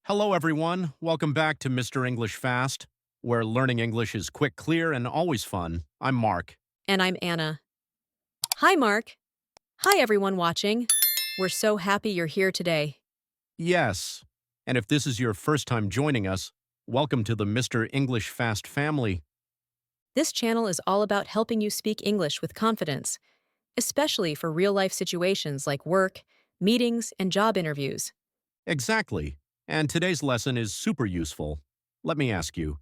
Hello, everyone. Welcome back to Mr. English Fast, where learning English is quick, clear, and always fun. I'm Mark. And I'm Anna. Hi, Mark. Hi, everyone watching. We're so happy you're here today. Yes, and if this is your first time joining us, welcome to the Mr. English Fast family. This channel is all about helping you speak English with confidence, especially for real life situations like work, meetings, and job interviews. Exactly. And today's lesson is super useful. Let me ask you,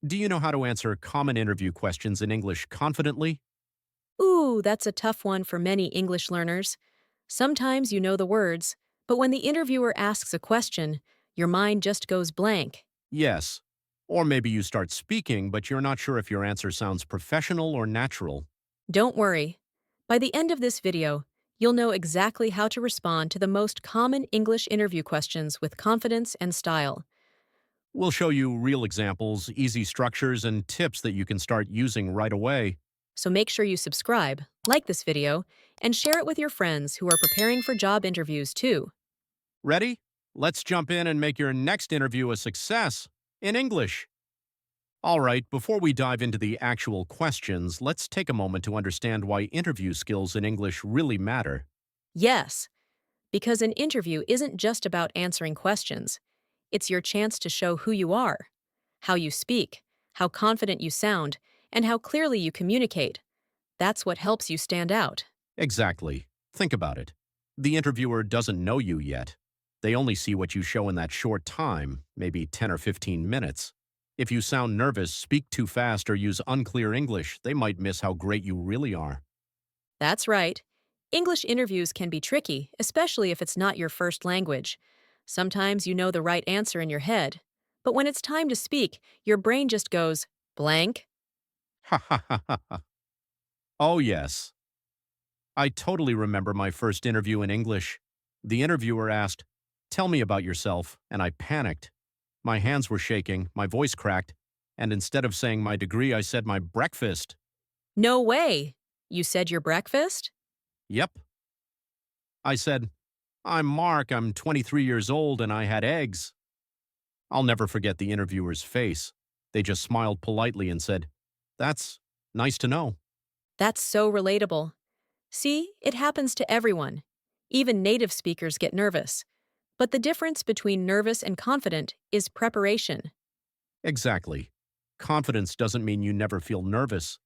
do you know how to answer common interview questions in English confidently? Ooh, that's a tough one for many English learners. Sometimes you know the words, but when the interviewer asks a question, your mind just goes blank. Yes. Or maybe you start speaking, but you're not sure if your answer sounds professional or natural. Don't worry. By the end of this video, you'll know exactly how to respond to the most common English interview questions with confidence and style. We'll show you real examples, easy structures, and tips that you can start using right away. So make sure you subscribe, like this video, and share it with your friends who are preparing for job interviews too. Ready? Let's jump in and make your next interview a success in English. All right, before we dive into the actual questions, let's take a moment to understand why interview skills in English really matter. Yes, because an interview isn't just about answering questions. It's your chance to show who you are, how you speak, how confident you sound, and how clearly you communicate. That's what helps you stand out. Exactly. Think about it. The interviewer doesn't know you yet. They only see what you show in that short time, maybe 10 or 15 minutes. If you sound nervous, speak too fast, or use unclear English, they might miss how great you really are. That's right. English interviews can be tricky, especially if it's not your first language. Sometimes you know the right answer in your head, but when it's time to speak, your brain just goes blank. Ha ha ha ha ha. Oh, yes. I totally remember my first interview in English. The interviewer asked, "Tell me about yourself," and I panicked. My hands were shaking, my voice cracked, and instead of saying my degree, I said my breakfast. No way! You said your breakfast? Yep. I said, "I'm Mark, I'm 23 years old, and I had eggs." I'll never forget the interviewer's face. They just smiled politely and said, "That's nice to know." That's so relatable. See, it happens to everyone. Even native speakers get nervous. But the difference between nervous and confident is preparation. Exactly. Confidence doesn't mean you never feel nervous.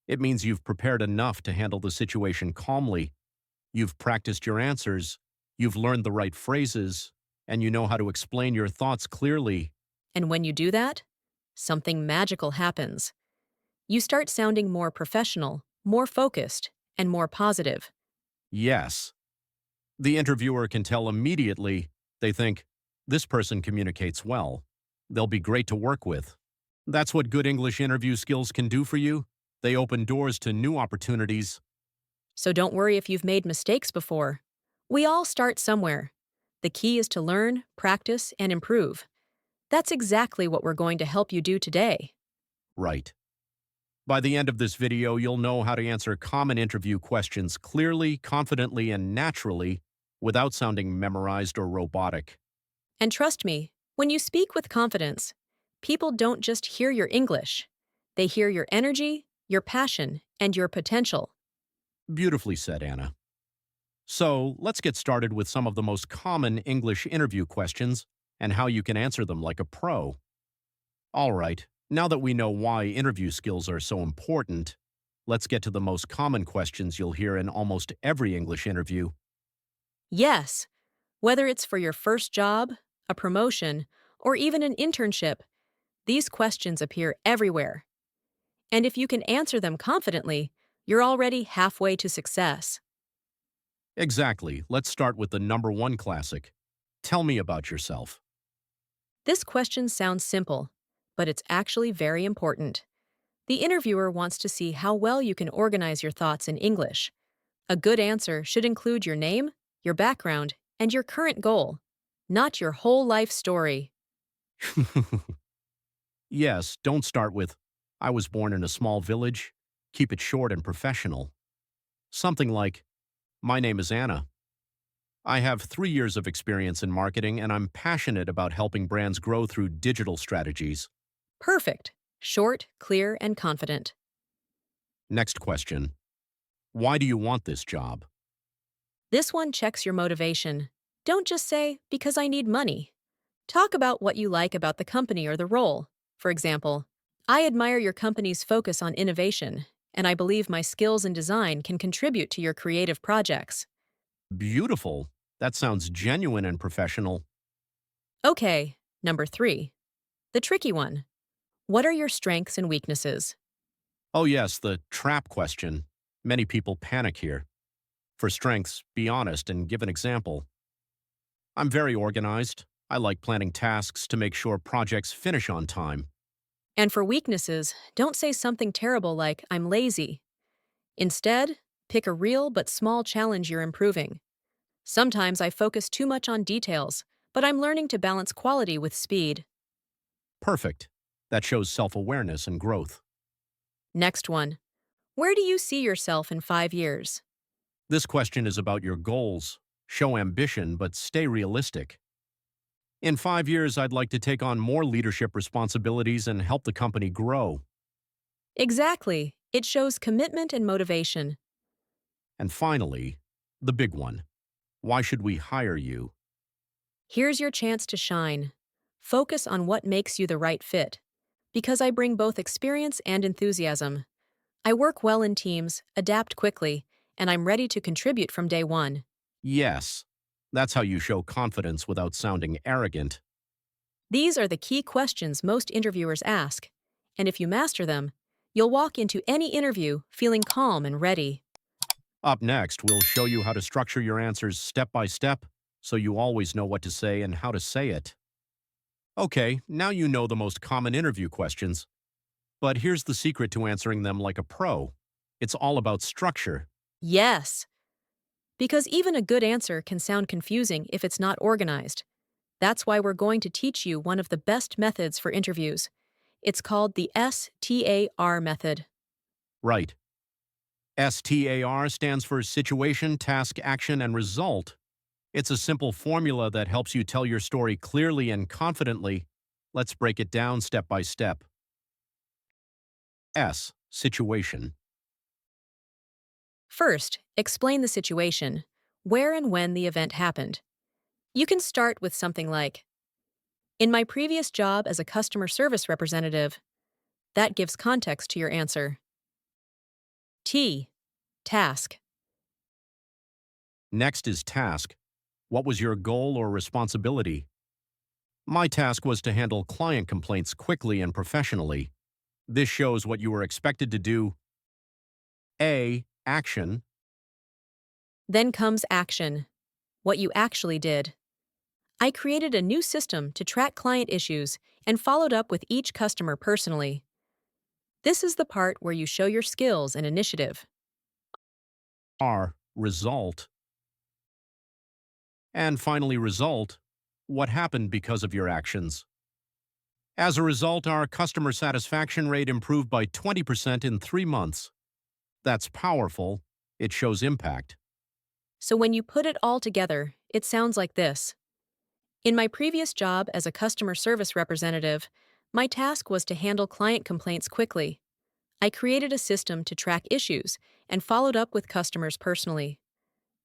It means you've prepared enough to handle the situation calmly. You've practiced your answers, you've learned the right phrases, and you know how to explain your thoughts clearly. And when you do that, something magical happens. You start sounding more professional, more focused, and more positive. Yes. The interviewer can tell immediately. They think, this person communicates well. They'll be great to work with. That's what good English interview skills can do for you. They open doors to new opportunities. So don't worry if you've made mistakes before. We all start somewhere. The key is to learn, practice, and improve. That's exactly what we're going to help you do today. Right. By the end of this video, you'll know how to answer common interview questions clearly, confidently, and naturally without sounding memorized or robotic. And trust me, when you speak with confidence, people don't just hear your English. They hear your energy, your passion, and your potential. Beautifully said, Anna. So, let's get started with some of the most common English interview questions and how you can answer them like a pro. All right, now that we know why interview skills are so important, let's get to the most common questions you'll hear in almost every English interview. Yes, whether it's for your first job, a promotion, or even an internship, these questions appear everywhere. And if you can answer them confidently, you're already halfway to success. Exactly. Let's start with the number one classic. Tell me about yourself. This question sounds simple, but it's actually very important. The interviewer wants to see how well you can organize your thoughts in English. A good answer should include your name, your background, and your current goal, not your whole life story. Yes, don't start with, "I was born in a small village." Keep it short and professional. Something like, "My name is Anna. I have 3 years of experience in marketing, and I'm passionate about helping brands grow through digital strategies. Perfect. Short, clear, and confident. Next question. Why do you want this job? This one checks your motivation. Don't just say, because I need money. Talk about what you like about the company or the role. For example, I admire your company's focus on innovation, and I believe my skills in design can contribute to your creative projects. Beautiful. That sounds genuine and professional. Okay, number 3. The tricky one. What are your strengths and weaknesses? Oh, yes, the trap question. Many people panic here. For strengths, be honest and give an example. I'm very organized. I like planning tasks to make sure projects finish on time. And for weaknesses, don't say something terrible like, I'm lazy. Instead, pick a real but small challenge you're improving. Sometimes I focus too much on details, but I'm learning to balance quality with speed. Perfect. That shows self awareness and growth. Next one. Where do you see yourself in 5 years? This question is about your goals. Show ambition, but stay realistic. In 5 years, I'd like to take on more leadership responsibilities and help the company grow. Exactly. It shows commitment and motivation. And finally, the big one. Why should we hire you? Here's your chance to shine. Focus on what makes you the right fit. Because I bring both experience and enthusiasm. I work well in teams, adapt quickly, and I'm ready to contribute from day one. Yes. That's how you show confidence without sounding arrogant. These are the key questions most interviewers ask, and if you master them, you'll walk into any interview feeling calm and ready. Up next, we'll show you how to structure your answers step by step so you always know what to say and how to say it. Okay, now you know the most common interview questions. But here's the secret to answering them like a pro. It's all about structure. Yes, because even a good answer can sound confusing if it's not organized. That's why we're going to teach you one of the best methods for interviews. It's called the STAR method. Right. STAR stands for Situation, Task, Action, and Result. It's a simple formula that helps you tell your story clearly and confidently. Let's break it down step by step. S. Situation. First, explain the situation, where and when the event happened. You can start with something like, in my previous job as a customer service representative. That gives context to your answer. T. Task. Next is task. What was your goal or responsibility? My task was to handle client complaints quickly and professionally. This shows what you were expected to do. A. Action. Then comes action. What you actually did. I created a new system to track client issues and followed up with each customer personally. This is the part where you show your skills and initiative. R. Result. And finally, result. What happened because of your actions? As a result, our customer satisfaction rate improved by 20% in 3 months. That's powerful. It shows impact. So when you put it all together, it sounds like this. In my previous job as a customer service representative, my task was to handle client complaints quickly. I created a system to track issues and followed up with customers personally.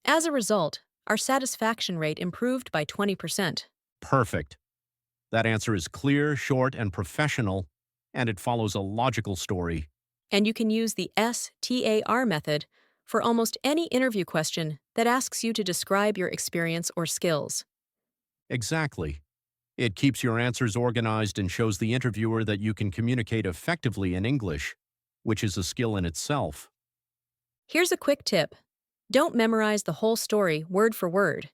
As a result, our satisfaction rate improved by 20%. Perfect. That answer is clear, short, and professional, and it follows a logical story. And you can use the STAR method for almost any interview question that asks you to describe your experience or skills. Exactly. It keeps your answers organized and shows the interviewer that you can communicate effectively in English, which is a skill in itself. Here's a quick tip. Don't memorize the whole story word for word.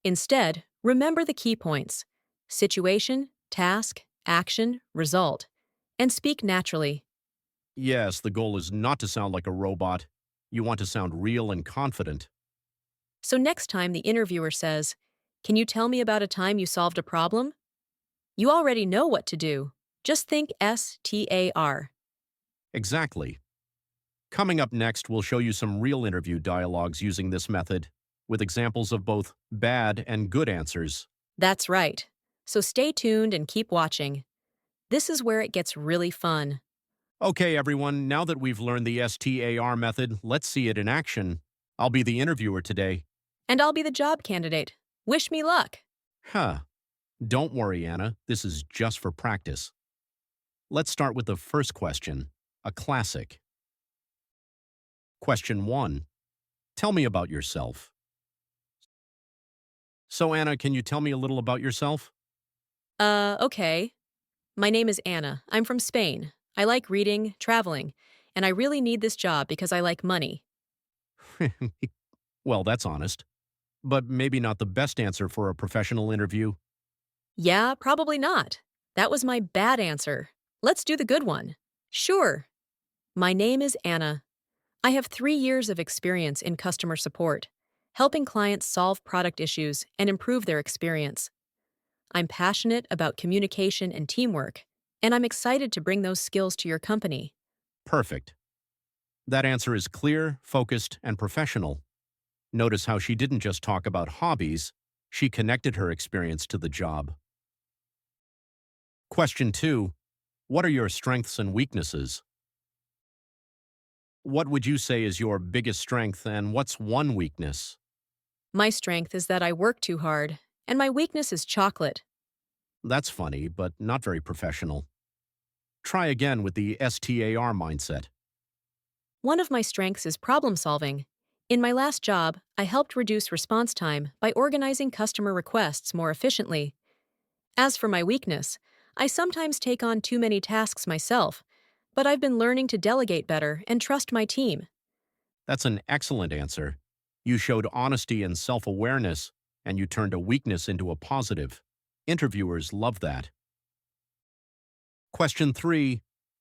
Instead, remember the key points: situation, task, action, result, and speak naturally. Yes, the goal is not to sound like a robot. You want to sound real and confident. So next time the interviewer says, can you tell me about a time you solved a problem? You already know what to do. Just think STAR. Exactly. Coming up next, we'll show you some real interview dialogues using this method, with examples of both bad and good answers. That's right. So stay tuned and keep watching. This is where it gets really fun. Okay, everyone, now that we've learned the STAR method, let's see it in action. I'll be the interviewer today. And I'll be the job candidate. Wish me luck. Huh. Don't worry, Anna. This is just for practice. Let's start with the first question, a classic. Question 1. Tell me about yourself. So, Anna, can you tell me a little about yourself? Okay. My name is Anna. I'm from Spain. I like reading, traveling, and I really need this job because I like money. Well, that's honest. But maybe not the best answer for a professional interview. Yeah, probably not. That was my bad answer. Let's do the good one. Sure. My name is Anna. I have 3 years of experience in customer support, helping clients solve product issues and improve their experience. I'm passionate about communication and teamwork, and I'm excited to bring those skills to your company. Perfect. That answer is clear, focused, and professional. Notice how she didn't just talk about hobbies, she connected her experience to the job. Question 2. What are your strengths and weaknesses? What would you say is your biggest strength and what's one weakness? My strength is that I work too hard, and my weakness is chocolate. That's funny, but not very professional. Try again with the STAR mindset. One of my strengths is problem solving. In my last job, I helped reduce response time by organizing customer requests more efficiently. As for my weakness, I sometimes take on too many tasks myself, but I've been learning to delegate better and trust my team. That's an excellent answer. You showed honesty and self awareness, and you turned a weakness into a positive. Interviewers love that. Question 3.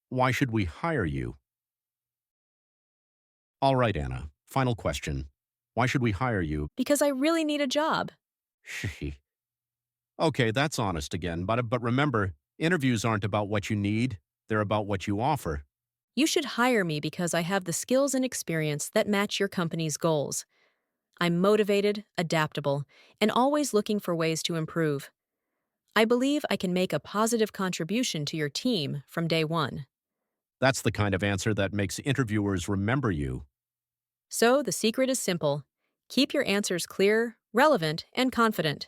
Why should we hire you? All right, Anna. Final question. Why should we hire you? Because I really need a job. Okay, that's honest again, but remember, interviews aren't about what you need, they're about what you offer. You should hire me because I have the skills and experience that match your company's goals. I'm motivated, adaptable, and always looking for ways to improve. I believe I can make a positive contribution to your team from day one. That's the kind of answer that makes interviewers remember you. So the secret is simple. Keep your answers clear, relevant, and confident.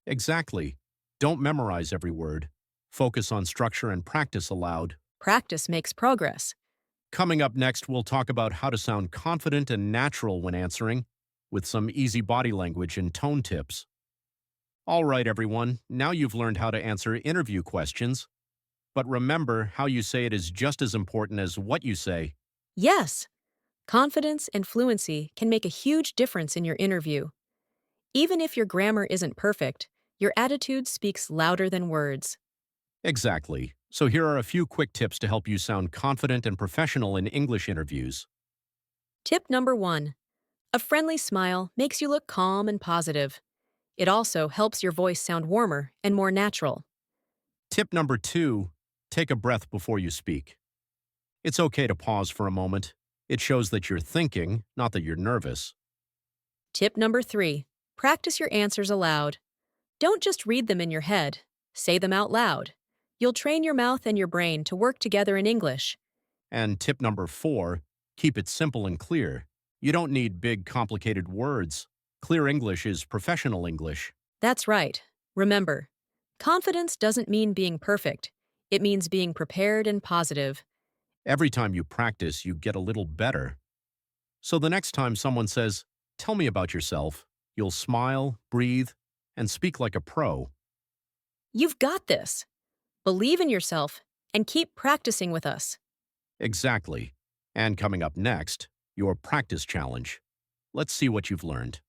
Exactly. Don't memorize every word. Focus on structure and practice aloud. Practice makes progress. Coming up next, we'll talk about how to sound confident and natural when answering, with some easy body language and tone tips. All right, everyone, now you've learned how to answer interview questions. But remember, how you say it is just as important as what you say. Yes, confidence and fluency can make a huge difference in your interview. Even if your grammar isn't perfect, your attitude speaks louder than words. Exactly. So here are a few quick tips to help you sound confident and professional in English interviews. Tip number 1. A friendly smile makes you look calm and positive. It also helps your voice sound warmer and more natural. Tip number 2, take a breath before you speak. It's okay to pause for a moment. It shows that you're thinking, not that you're nervous. Tip number 3. Practice your answers aloud. Don't just read them in your head. Say them out loud. You'll train your mouth and your brain to work together in English. And tip number 4, keep it simple and clear. You don't need big, complicated words. Clear English is professional English. That's right. Remember, confidence doesn't mean being perfect. It means being prepared and positive. Every time you practice, you get a little better. So the next time someone says, "Tell me about yourself," you'll smile, breathe, and speak like a pro. You've got this. Believe in yourself and keep practicing with us. Exactly. And coming up next, your practice challenge. Let's see what you've learned.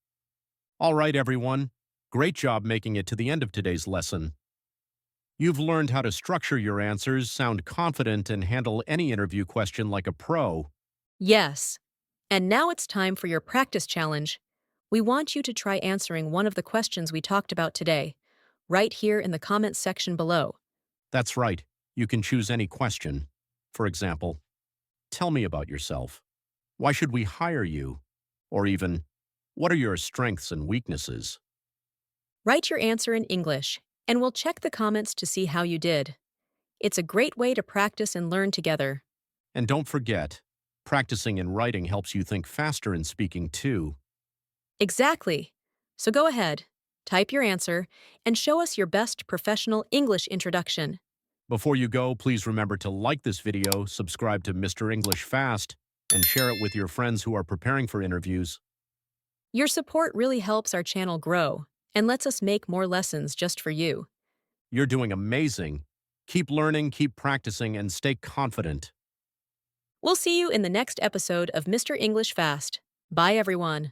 All right, everyone. Great job making it to the end of today's lesson. You've learned how to structure your answers, sound confident, and handle any interview question like a pro. Yes. And now it's time for your practice challenge. We want you to try answering one of the questions we talked about today, right here in the comments section below. That's right. You can choose any question. For example, tell me about yourself. Why should we hire you? Or even, What are your strengths and weaknesses? Write your answer in English, and we'll check the comments to see how you did. It's a great way to practice and learn together. And don't forget, practicing in writing helps you think faster in speaking too. Exactly. So go ahead, type your answer, and show us your best professional English introduction. Before you go, please remember to like this video, subscribe to Mr. English Fast, and share it with your friends who are preparing for interviews. Your support really helps our channel grow and lets us make more lessons just for you. You're doing amazing. Keep learning, keep practicing, and stay confident. We'll see you in the next episode of Mr. English Fast. Bye, everyone.